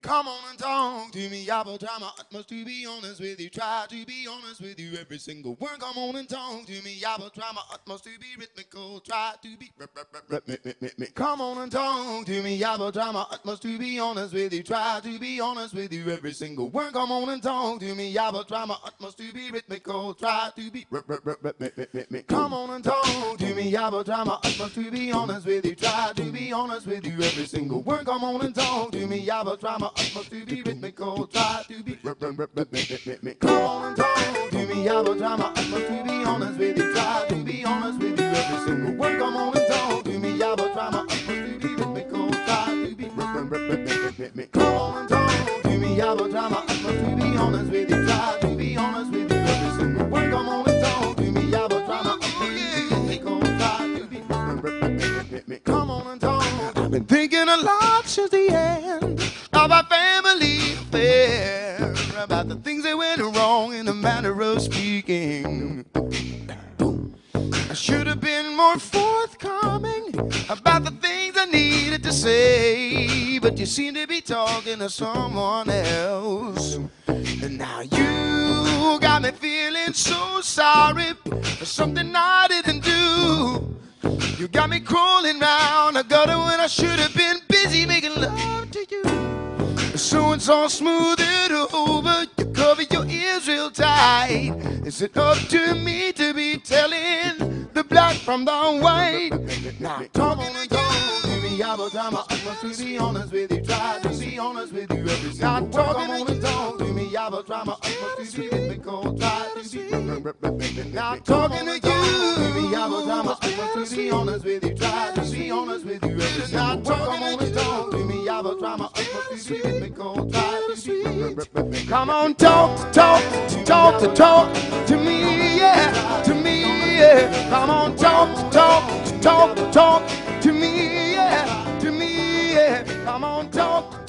Come on and talk to me. I will try my utmost to be honest with you. Try to be honest with you. Every single word. Come on and talk to me. I will try my utmost to be rhythmical. Try to be rhythmic. Come on and talk to me. I will try my utmost to be honest with you. Try to be honest with you. Every single word. Come on and talk to me. I will try my utmost to be rhythmical. Try to be rhythmic. Come on and talk to me. I will try my utmost to be honest with you. Try to be honest with you. Every single word. Come on and talk to me. I will try my utmost to be rhythmical, try to be rhythmic. Come on and talk to me, I will try my utmost to be honest with you, try to be honest with you. Every single word, come on and talk to me, I will try my utmost to be rhythmical, try to be rhythmic. Come on and talk to me, I will try my utmost to be honest with you, try to be honest with you. Every single word, come on and talk to me, I will try my utmost to be rhythmical, try to be rhythmic. Come on and talk. I've been thinking a lot since the end of our family affair, about the things that went wrong in the manner of speaking. I should have been more forthcoming about the things I needed to say, but you seem to be talking to someone else. And now you got me feeling so sorry for something I didn't do. You got me crawling round the gutter when I should have been busy making love to you. So it's all smoothed over, you cover your ears real tight. Is it up to me to be telling the black from the white? Now come on and talk to me, I will try my utmost to be honest with you. Try to be honest with you every single word. Come on and talk to me, I will try my utmost to be rhythmical. Try to be now talking to you, I will try my utmost to be honest with you. Try to be honest with you every single word. Come on and talk to me, I will try my utmost to be rhythmical. Try to be come on, talk to me, yeah, to me, yeah. Come on, talk to me, yeah, to me, yeah. Come on, talk.